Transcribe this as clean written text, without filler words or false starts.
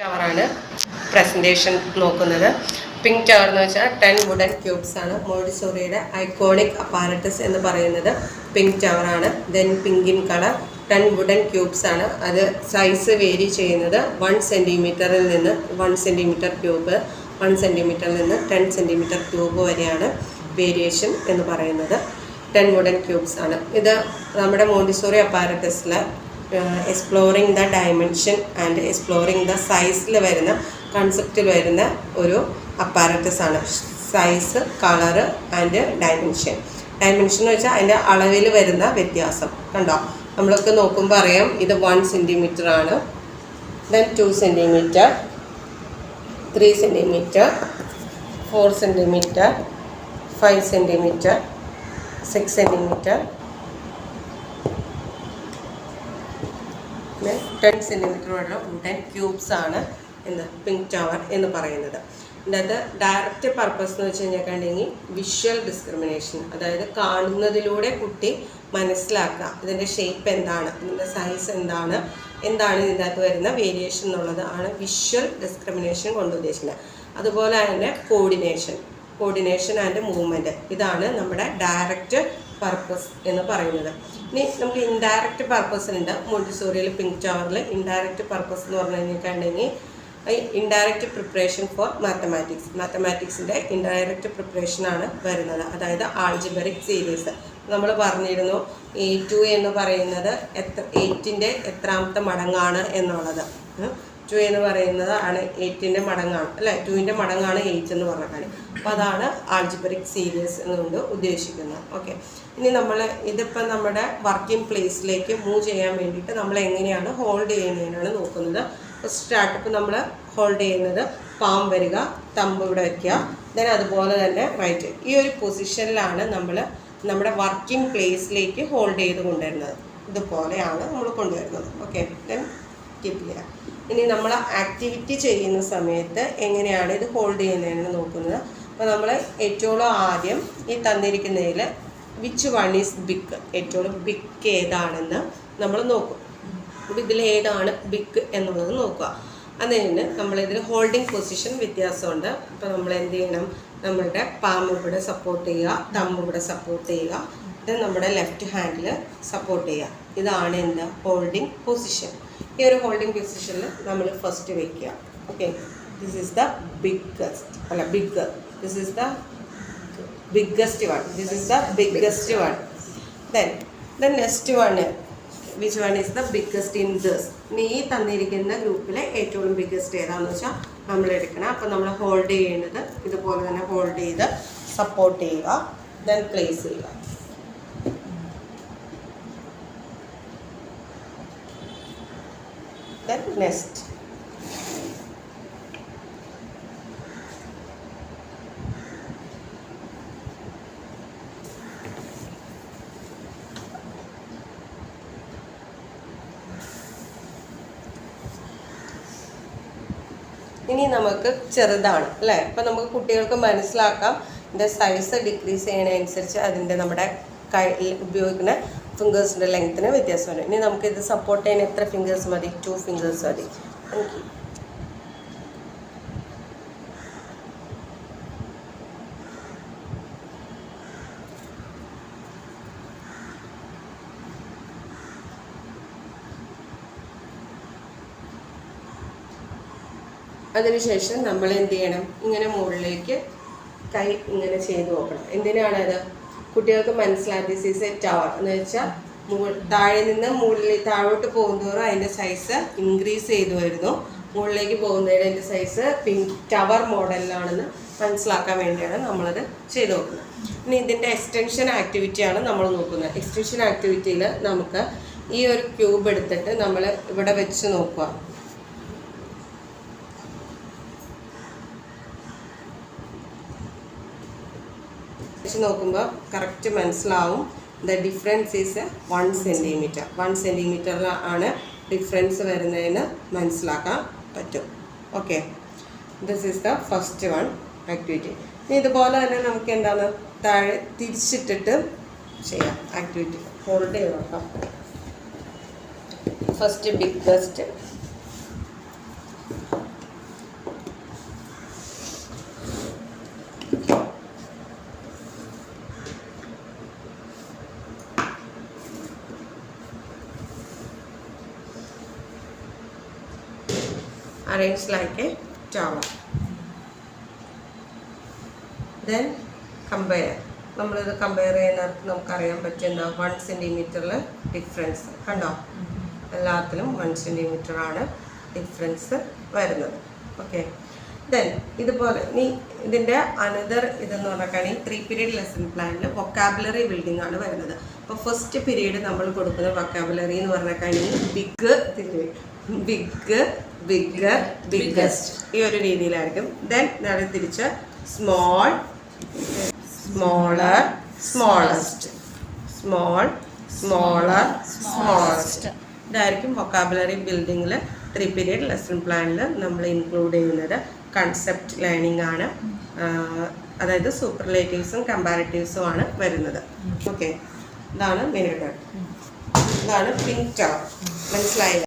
ടവറാണ് presentation നോക്കുന്നത്. Pink tower എന്ന് വെച്ചാൽ 10 വുഡൻ ക്യൂബ്സ് ആണ്. മോണ്ടിസോറിയുടെ ഐക്കോണിക് അപ്പാരറ്റസ് എന്ന് പറയുന്നത് പിങ്ക് ടവറാണ്. Then pink in colour 10 wooden cubes ആണ്. അത് സൈസ് വേരി ചെയ്യുന്നത് 1 സെൻറ്റിമീറ്ററിൽ നിന്ന് 1 സെൻറ്റിമീറ്റർ ക്യൂബ്, 1 സെൻറ്റിമീറ്ററിൽ നിന്ന് 10 സെൻറ്റിമീറ്റർ ക്യൂബ് വരെയാണ് വേരിയേഷൻ എന്ന് പറയുന്നത്. 10 വുഡൻ ക്യൂബ്സ് ആണ്. ഇത് നമ്മുടെ മോണ്ടിസോറി അപ്പാരറ്റസിൽ exploring the dimension and exploring the സൈസിൽ വരുന്ന കൺസെപ്റ്റിൽ വരുന്ന ഒരു അപ്പാരറ്റസ് ആണ്. Size, colour and dimension. Dimension എന്ന് വെച്ചാൽ അതിൻ്റെ അളവിൽ വരുന്ന വ്യത്യാസം. കണ്ടോ, നമ്മളൊക്കെ നോക്കുമ്പോൾ അറിയാം ഇത് 1 സെൻറ്റിമീറ്റർ ആണ്. Then 2 centimetre, 3 centimetre, 4 centimetre, 5 centimetre, 6 centimetre, 10 സെൻറ്റിമീറ്ററുള്ള വുഡൻ ക്യൂബ്സ് ആണ് എന്ന് പിങ്ക് ടവർ എന്ന് പറയുന്നത്. ഇതിൻ്റെ ഡയറക്റ്റ് പർപ്പസ് എന്ന് വെച്ച് കഴിഞ്ഞിട്ടുണ്ടെങ്കിൽ വിഷ്വൽ ഡിസ്ക്രിമിനേഷൻ, അതായത് കാണുന്നതിലൂടെ കുട്ടി മനസ്സിലാക്കുക ഇതിൻ്റെ ഷേപ്പ് എന്താണ്, ഇതിൻ്റെ സൈസ് എന്താണ്, ഇതിൻ്റെ അകത്ത് വരുന്ന വേരിയേഷൻ എന്നുള്ളത് ആണ് വിഷ്വൽ ഡിസ്ക്രിമിനേഷൻ കൊണ്ട് ഉദ്ദേശിക്കുന്നത്. അതുപോലെ തന്നെ കോർഡിനേഷൻ ആൻഡ് മൂവ്മെൻറ്റ്, ഇതാണ് നമ്മുടെ ഡയറക്റ്റ് പർപ്പസ് എന്ന് പറയുന്നത്. ഇനി നമുക്ക് ഇൻഡയറക്റ്റ് പർപ്പസ് ഉണ്ട് മോണ്ടിസോറിയിൽ പിങ്ക് ടവറിൽ. ഇൻഡയറക്റ്റ് പർപ്പസ് എന്ന് പറഞ്ഞു കഴിഞ്ഞിട്ടുണ്ടെങ്കിൽ ഇൻഡയറക്റ്റ് പ്രിപ്പറേഷൻ ഫോർ മാത്തമാറ്റിക്സിൻ്റെ ഇൻഡയറക്റ്റ് പ്രിപ്പറേഷനാണ് വരുന്നത്. അതായത് ആൾജിബ്രിക് സീരീസ് നമ്മൾ പറഞ്ഞിരുന്നു. 2 എന്ന് പറയുന്നത് 8ൻ്റെ എത്രാമത്തെ മടങ്ങാണ് എന്നുള്ളത്. 2 എന്ന് പറയുന്നത് ആണ് 8ൻ്റെ മടങ്ങാണ്, അല്ലേ? 2ൻ്റെ മടങ്ങാണ് 8 എന്ന് പറഞ്ഞ കാര്യം. അപ്പോൾ അതാണ് ആൾജിബ്രിക് സീരീസ് എന്നുകൊണ്ട് ഉദ്ദേശിക്കുന്നത്. ഓക്കെ, ഇനി ഇതിപ്പോൾ നമ്മുടെ വർക്കിംഗ് പ്ലേസിലേക്ക് മൂവ് ചെയ്യാൻ വേണ്ടിയിട്ട് നമ്മൾ എങ്ങനെയാണ് ഹോൾഡ് ചെയ്യുന്നതിനാണ് നോക്കുന്നത്. സ്റ്റാർട്ടപ്പ് നമ്മൾ ഹോൾഡ് ചെയ്യുന്നത് പാം വരിക, തമ്പ് ഇവിടെ വയ്ക്കുക, ദെൻ അതുപോലെ തന്നെ റൈറ്റ്. ഈ ഒരു പൊസിഷനിലാണ് നമ്മൾ നമ്മുടെ വർക്കിംഗ് പ്ലേസിലേക്ക് ഹോൾഡ് ചെയ്ത് കൊണ്ടുവരുന്നത്. ഇതുപോലെയാണ് നമ്മൾ കൊണ്ടുവരുന്നത്. ഓക്കെ, ദെൻ കീപ്പ് ചെയ്യുക. ഇനി നമ്മൾ ആക്ടിവിറ്റി ചെയ്യുന്ന സമയത്ത് എങ്ങനെയാണ് ഇത് ഹോൾഡ് ചെയ്യുന്നതെന്ന് നോക്കുന്നത്. അപ്പോൾ നമ്മൾ ഏറ്റവും ആദ്യം ഈ തന്നിരിക്കുന്നതിൽ വിച്ച് വൺ ഈസ് ബിഗ്, ഏറ്റവും ബിഗ് ഏതാണെന്ന് നമ്മൾ നോക്കും. അപ്പോൾ ഇതിൽ ഏതാണ് ബിഗ് എന്നുള്ളത് നോക്കുക. അതിന് നമ്മളിതിൽ ഹോൾഡിംഗ് പൊസിഷൻ വ്യത്യാസമുണ്ട്. അപ്പോൾ നമ്മൾ എന്ത് ചെയ്യണം, നമ്മളുടെ പാം ഇവിടെ സപ്പോർട്ട് ചെയ്യുക, തമ്പ് ഇവിടെ സപ്പോർട്ട് ചെയ്യുക, ഇത് നമ്മുടെ ലെഫ്റ്റ് ഹാൻഡിൽ സപ്പോർട്ട് ചെയ്യുക. ഇതാണ് എന്ത് ഹോൾഡിംഗ് പൊസിഷൻ. ഈ ഒരു ഹോൾഡിംഗ് പൊസിഷനിൽ നമ്മൾ ഫസ്റ്റ് വയ്ക്കുക. Okay, this is the this is the biggest one. This is the biggest one. Then the next one, which one is the biggest in this? ഈ തന്നിരിക്കുന്ന ഗ്രൂപ്പിലെ ഏറ്റവും ബിഗ്ഗസ്റ്റ് ഏതാണെന്ന് വെച്ചാൽ നമ്മൾ എടുക്കണം. അപ്പോൾ നമ്മൾ ഹോൾഡ് ചെയ്യുന്നത് ഇതുപോലെ തന്നെ ഹോൾഡ് ചെയ്ത് സപ്പോർട്ട് ചെയ്യുക, ദെൻ പ്ലേസ് ചെയ്യുക. ദെൻ നെക്സ്റ്റ് ഇനി നമുക്ക് ചെറുതാണ്, അല്ലേ? അപ്പോൾ നമുക്ക് കുട്ടികൾക്ക് മനസ്സിലാക്കാം ഇതിൻ്റെ സൈസ് ഡിക്രീസ് ചെയ്യുന്നതനുസരിച്ച് അതിൻ്റെ നമ്മുടെ കൈ ഉപയോഗിക്കുന്ന ഫിംഗേഴ്സിൻ്റെ ലെങ്ത്തിന് വ്യത്യാസമുണ്ട്. ഇനി നമുക്കിത് സപ്പോർട്ട് ചെയ്യാൻ എത്ര ഫിംഗേഴ്സ് മതി? 2 ഫിംഗേഴ്സ് മതി. അതിനുശേഷം നമ്മൾ എന്ത് ചെയ്യണം, ഇങ്ങനെ മുകളിലേക്ക് കൈ ഇങ്ങനെ ചെയ്ത് നോക്കണം. എന്തിനാണത്? കുട്ടികൾക്ക് മനസ്സിലാക്കി ദിസ് ഈസ് എ ടവർ എന്ന് വെച്ചാൽ താഴെ നിന്ന് താഴോട്ട് പോകുന്നതോറും അതിൻ്റെ സൈസ് ഇൻക്രീസ് ചെയ്തു വരുന്നു. മുകളിലേക്ക് പോകുന്നതിന് അതിൻ്റെ സൈസ് പിങ്ക് ടവർ മോഡലിലാണെന്ന് മനസ്സിലാക്കാൻ വേണ്ടിയാണ് നമ്മളത് ചെയ്ത് നോക്കുന്നത്. ഇനി ഇതിൻ്റെ എക്സ്റ്റൻഷൻ ആക്ടിവിറ്റിയാണ് നമ്മൾ നോക്കുന്നത്. എക്സ്റ്റൻഷൻ ആക്ടിവിറ്റിയിൽ നമുക്ക് ഈ ഒരു ക്യൂബ് എടുത്തിട്ട് നമ്മൾ ഇവിടെ വെച്ച് നോക്കുക. നോക്കുമ്പോൾ കറക്റ്റ് മനസ്സിലാവും. The difference is 1 centimetre. 1 സെൻറ്റിമീറ്ററിലാണ് ഡിഫറൻസ് വരുന്നതിന് മനസ്സിലാക്കാൻ പറ്റും. Okay, this is the first one activity. ഇനി ഇതുപോലെ തന്നെ നമുക്ക് എന്താണ് താഴെ തിരിച്ചിട്ടിട്ട് ചെയ്യാം ആക്ടിവിറ്റി. ഹോൾഡ് ചെയ്ത് നോക്കാം. First biggest arranged like a tower. Then compare. നമ്മളിത് കമ്പയർ ചെയ്യുന്നവർക്ക് നമുക്കറിയാൻ പറ്റുന്ന 1 സെൻറ്റിമീറ്ററിൽ ഡിഫറൻസ് കണ്ടോ, എല്ലാത്തിലും 1 സെൻറ്റിമീറ്ററാണ് ഡിഫറൻസ് വരുന്നത്. ഓക്കെ, ദെൻ ഇതുപോലെ നീ ഇതിൻ്റെ അനദർ ഇതെന്ന് പറഞ്ഞാൽ 3 പീരീഡ് ലെസൺ പ്ലാനിൽ വൊക്കാബുലറി ബിൽഡിംഗ് ആണ് വരുന്നത്. അപ്പോൾ ഫസ്റ്റ് പീരീഡ് നമ്മൾ കൊടുക്കുന്ന വൊക്കാബുലറി എന്ന് പറഞ്ഞാൽ ബിഗ് ബിഗ് ബിഗ്ഗർ ബിഗ്ഗസ്റ്റ് ഈ ഒരു രീതിയിലായിരിക്കും. ദെൻ നേരെ തിരിച്ച് small smaller smallest small smaller smallest ഇതായിരിക്കും വൊക്കാബുലറി ബിൽഡിങ്ങിൽ 3 പീരീഡ് ലെസൺ പ്ലാനിൽ നമ്മൾ ഇൻക്ലൂഡ് ചെയ്യുന്നത്. കൺസെപ്റ്റ് ലേണിംഗ് ആണ്, അതായത് സൂപ്പർലേറ്റീവ്സും കമ്പാരിറ്റീവ്സും ആണ് വരുന്നത്. ഓക്കെ, ഇതാണ് മിനിറ്റ്, ഇതാണ് പിങ്ക് ടവർ. മനസ്സിലായില്ല?